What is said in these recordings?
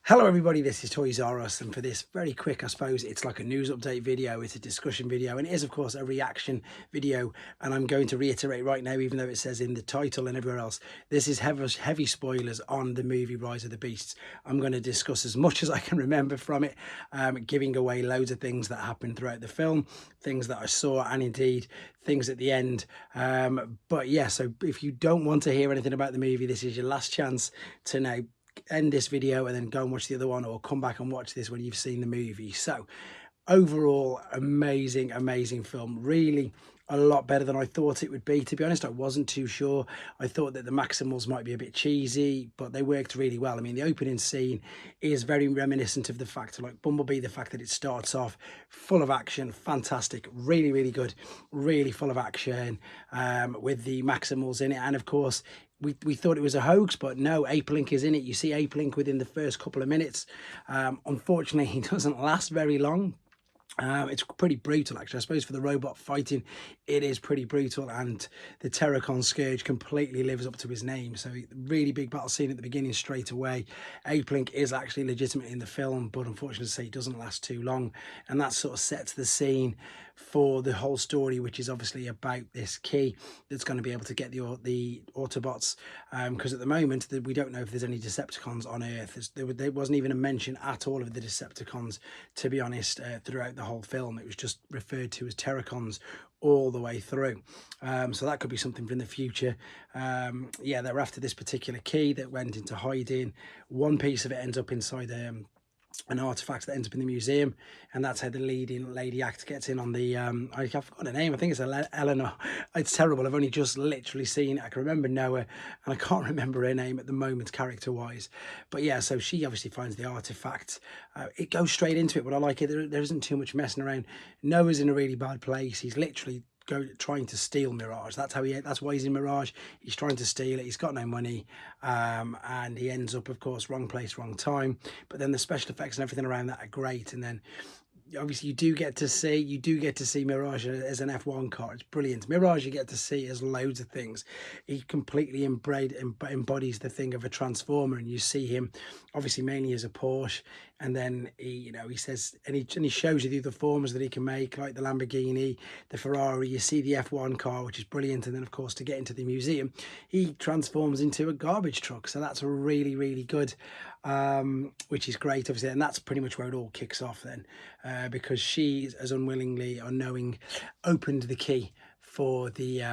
Hello everybody, this is Toys R Us, and for this very quick, I suppose it's like a news update video, it's a discussion video, and it is of course a reaction video. And I'm going to reiterate right now, even though it says in the title and everywhere else, this is heavy spoilers on the movie Rise of the Beasts. I'm going to discuss as much as I can remember from it, giving away loads of things that happened throughout the film, things that I saw, and indeed things at the end. But yeah, so if you don't want to hear anything about the movie, this is your last chance to now end this video and then go and watch the other one, or come back and watch this when you've seen the movie. So overall, amazing film. Really a lot better than I thought it would be, to be honest. I wasn't too sure. I thought that the Maximals might be a bit cheesy, but they worked really well. I mean, the opening scene is very reminiscent of the fact, like Bumblebee, the fact that it starts off full of action, fantastic, really good, really full of action, with the Maximals in it. And of course, we thought it was a hoax, but no, Ape-Link is in it. You see Ape-Link within the first couple of minutes. Unfortunately, he doesn't last very long. It's pretty brutal, actually. I suppose for the robot fighting, it is pretty brutal, and the Terracon Scourge completely lives up to his name. So really big battle scene at the beginning straight away. Ape-Link is actually legitimate in the film, but unfortunately, it doesn't last too long, and that sort of sets the scene for the whole story, which is obviously about this key that's going to be able to get the Autobots, because at the moment we don't know if there's any Decepticons on Earth. There wasn't even a mention at all of the Decepticons, to be honest, throughout the whole film. It was just referred to as Terracons all the way through. So that could be something in the future. Yeah, they're after this particular key that went into hiding. One piece of it ends up inside an artifact that ends up in the museum, and that's how the leading lady actor gets in on the I've forgotten her name. I think it's Eleanor. It's terrible. I've only just literally seen it. I can remember Noah, and I can't remember her name at the moment character wise. But yeah, so she obviously finds the artifact. It goes straight into it, but I like it. There isn't too much messing around. Noah's in a really bad place. He's literally trying to steal Mirage. That's why he's in Mirage. He's trying to steal it. He's got no money, and he ends up, of course, wrong place, wrong time. But then the special effects and everything around that are great. And then obviously you do get to see Mirage as an F1 car. It's brilliant. Mirage, you get to see as loads of things. He completely embodies the thing of a transformer, and you see him obviously mainly as a Porsche, and then he says, and he shows you the other forms that he can make, like the Lamborghini, the Ferrari. You see the F1 car, which is brilliant. And then of course, to get into the museum, he transforms into a garbage truck. So that's really good, which is great, obviously. And that's pretty much where it all kicks off then, because she, as unwillingly or knowing, opened the key for the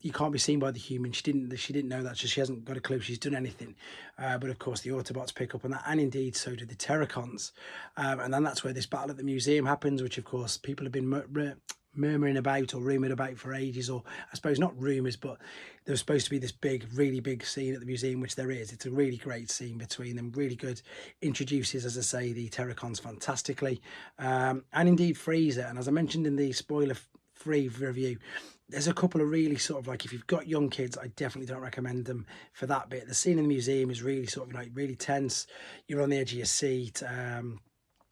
you can't be seen by the human. She didn't know that, so she hasn't got a clue she's done anything. But of course the Autobots pick up on that, and indeed so do the Terracons. And then that's where this battle at the museum happens, which of course people have been murmuring about or rumoured about for ages, or I suppose not rumours, but there was supposed to be this really big scene at the museum, which there is. It's a really great scene between them, really good. Introduces, as I say, the Terracons fantastically, and indeed Freezer. And as I mentioned in the spoiler-free review, there's a couple of really sort of, like, if you've got young kids, I definitely don't recommend them for that bit. The scene in the museum is really sort of like really tense. You're on the edge of your seat.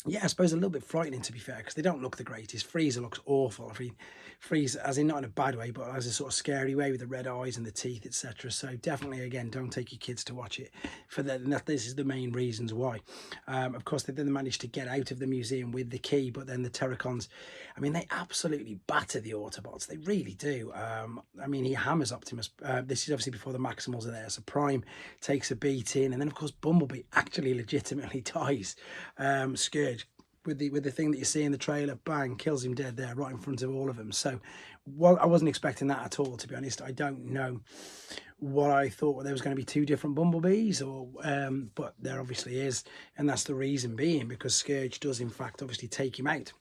Yeah, I suppose a little bit frightening, to be fair, because they don't look the greatest. Freezer looks awful. I mean, Freezer, as in not in a bad way, but as a sort of scary way, with the red eyes and the teeth, etc. So definitely, again, don't take your kids to watch it for that. This is the main reasons why. Of course, they then managed to get out of the museum with the key, but then the Terracons, I mean, they absolutely batter the Autobots. They really do. I mean, he hammers Optimus. This is obviously before the Maximals are there. So Prime takes a beating, and then of course Bumblebee actually legitimately dies. Scourge, with the thing that you see in the trailer, bang, kills him dead there right in front of all of them. So, well, I wasn't expecting that at all, to be honest. I don't know what I thought there was going to be two different Bumblebees, or but there obviously is, and that's the reason being because Scourge does in fact obviously take him out,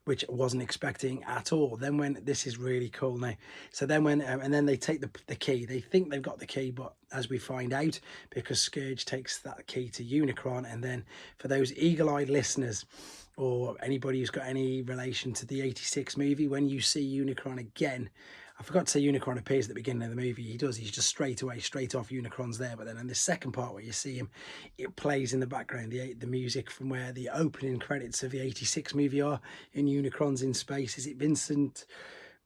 which I wasn't expecting at all. Then when, this is really cool now, so then when and then they take the key. They think they've got the key, but as we find out, because Scourge takes that key to Unicron. And then for those eagle-eyed listeners, or anybody who's got any relation to the 86 movie, when you see Unicron again, I forgot to say Unicron appears at the beginning of the movie. He does. He's just straight off Unicron's there. But then in the second part where you see him, it plays in the background the music from where the opening credits of the 86 movie are, in Unicron's in space. Is it Vincent?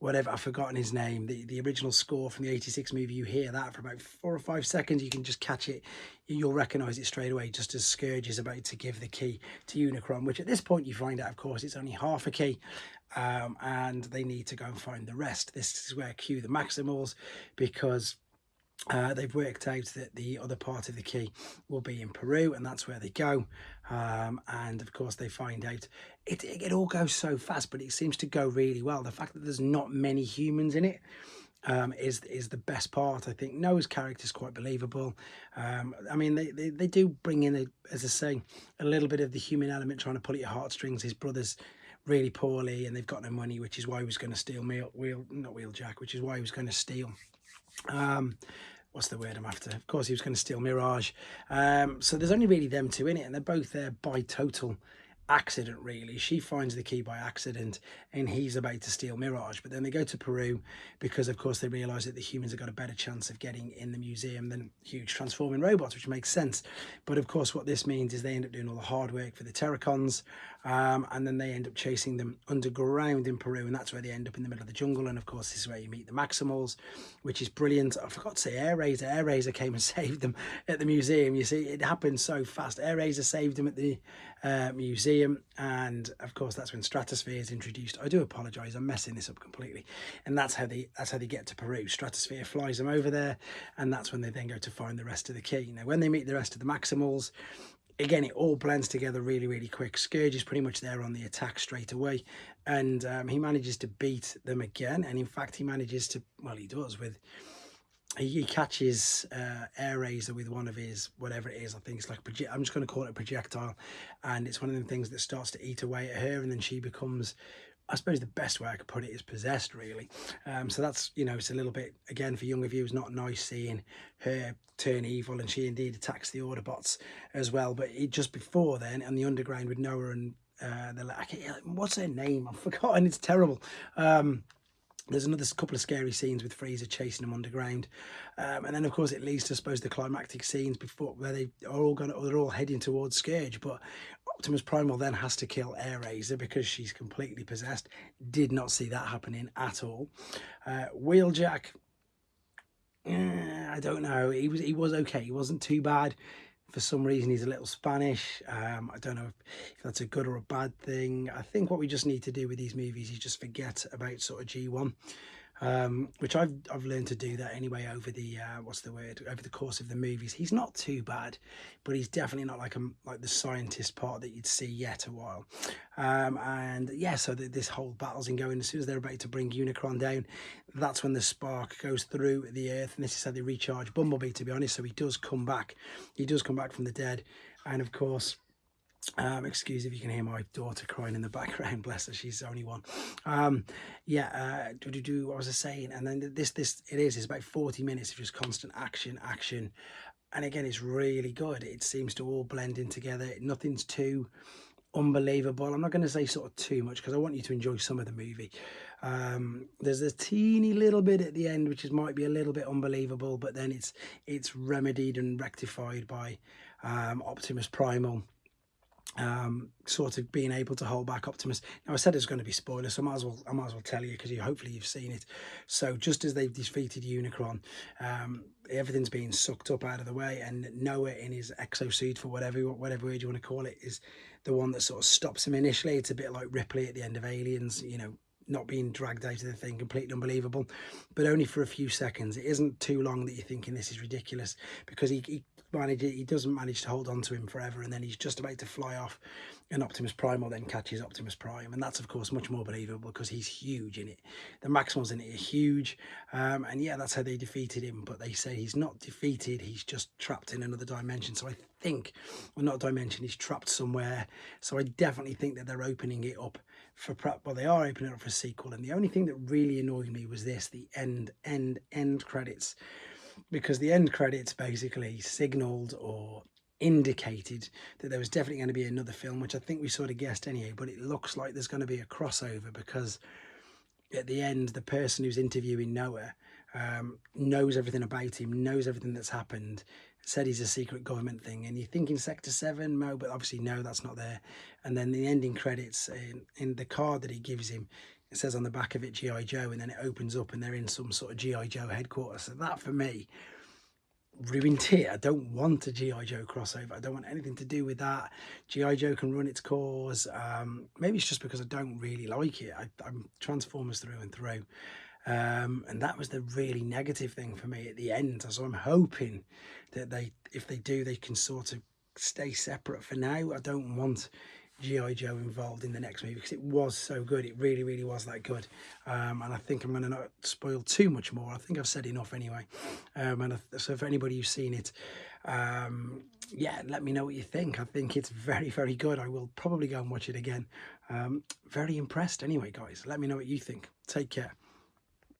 whatever, I've forgotten his name, the original score from the 86 movie. You hear that for about 4 or 5 seconds, you can just catch it, you'll recognise it straight away, just as Scourge is about to give the key to Unicron, which at this point you find out, of course, it's only half a key, and they need to go and find the rest. This is where cue the Maximals, because they've worked out that the other part of the key will be in Peru, and that's where they go. And of course they find out it all goes so fast, but it seems to go really well. The fact that there's not many humans in it is the best part. I think Noah's character is quite believable. I mean, they do bring in, as I say, a little bit of the human element, trying to pull at your heartstrings. His brother's really poorly and they've got no money, which is why he was going to steal Wheeljack, which is why he was going to steal what's the word I'm after? Of course, he was going to steal Mirage. So there's only really them two in it, and they're both there by total accident, really. She finds the key by accident, and he's about to steal Mirage. But then they go to Peru because, of course, they realise that the humans have got a better chance of getting in the museum than huge transforming robots, which makes sense. But, of course, what this means is they end up doing all the hard work for the Terracons, and then they end up chasing them underground in Peru, and that's where they end up in the middle of the jungle. And, of course, this is where you meet the Maximals, which is brilliant. I forgot to say Air Razor. Air Razor came and saved them at the museum. You see, it happened so fast. Air Razor saved them at the museum, and of course that's when Stratosphere is introduced. I do apologize, I'm messing this up completely. And that's how they get to Peru. Stratosphere flies them over there, and that's when they then go to find the rest of the key. Now when they meet the rest of the Maximals, again, it all blends together really, really quick. Scourge is pretty much there on the attack straight away, and he manages to beat them again. And in fact, he manages to, well, he does with, he catches Air Razor with one of his, whatever it is, I think it's like, I'm just going to call it a projectile, and it's one of them things that starts to eat away at her, and then she becomes, I suppose the best way I could put it is possessed, really. So that's, you know, it's a little bit, again, for younger viewers, not nice seeing her turn evil, and she indeed attacks the Autobots as well. But just before then, on the underground with Noah and what's her name? I've forgotten, it's terrible. There's another couple of scary scenes with Freezer chasing them underground, and then of course it leads to, I suppose, the climactic scenes before, where they're all heading towards Scourge. But Optimus Primal then has to kill Air Razor because she's completely possessed. Did not see that happening at all. Wheeljack, I don't know. He was okay. He wasn't too bad. For some reason, he's a little Spanish. I don't know if that's a good or a bad thing. I think what we just need to do with these movies is just forget about sort of G1, which I've learned to do that anyway over the over the course of the movies. He's not too bad, but he's definitely not like the scientist part that you'd see yet a while. And yeah, so this whole battle's in going. As soon as they're about to bring Unicron down, that's when the spark goes through the earth, and this is how they recharge Bumblebee, to be honest. So he does come back. He does come back from the dead, and of course, excuse if you can hear my daughter crying in the background, bless her, she's only one. What was I saying? And then it's about 40 minutes of just constant action, and again, it's really good. It seems to all blend in together. Nothing's too unbelievable. I'm not going to say sort of too much because I want you to enjoy some of the movie. There's a teeny little bit at the end which might be a little bit unbelievable, but then it's remedied and rectified by Optimus Primal sort of being able to hold back Optimus. Now I said it's going to be spoilers, so I might as well tell you, because hopefully you've seen it. So just as they've defeated Unicron, everything's being sucked up out of the way, and Noah in his exosuit, for whatever word you want to call it, is the one that sort of stops him initially. It's a bit like Ripley at the end of Aliens, you know, not being dragged out of the thing, completely unbelievable, but only for a few seconds. It isn't too long that you're thinking this is ridiculous, because he doesn't manage to hold on to him forever, and then he's just about to fly off, and Optimus Primal then catches Optimus Prime, and that's of course much more believable because he's huge in it. The Maximals in it are huge, and yeah, that's how they defeated him. But they say he's not defeated, he's just trapped in another dimension. So I think, well, not dimension, he's trapped somewhere. So I definitely think that they're opening it up for they are opening it up for a sequel. And the only thing that really annoyed me was this, the end credits, because the end credits basically signaled or indicated that there was definitely going to be another film, which I think we sort of guessed anyway, but it looks like there's going to be a crossover, because at the end, the person who's interviewing Noah knows everything about him, knows everything that's happened, said he's a secret government thing, and you're thinking Sector 7, Mo, but obviously no, that's not there. And then the ending credits, in the card that he gives him, it says on the back of it G.I. Joe, and then it opens up and they're in some sort of G.I. Joe headquarters. So that for me ruined it. I don't want a G.I. Joe crossover. I don't want anything to do with that. G.I. Joe can run its course. Maybe it's just because I don't really like it. I'm Transformers through and through. And that was the really negative thing for me at the end. So I'm hoping that if they do, they can sort of stay separate for now. I don't want G.I. Joe involved in the next movie because it was so good. It really, really was that good. And I think I'm going to not spoil too much more. I think I've said enough anyway. So for anybody who's seen it, yeah, let me know what you think. I think it's very, very good. I will probably go and watch it again. Very impressed anyway, guys. Let me know what you think. Take care.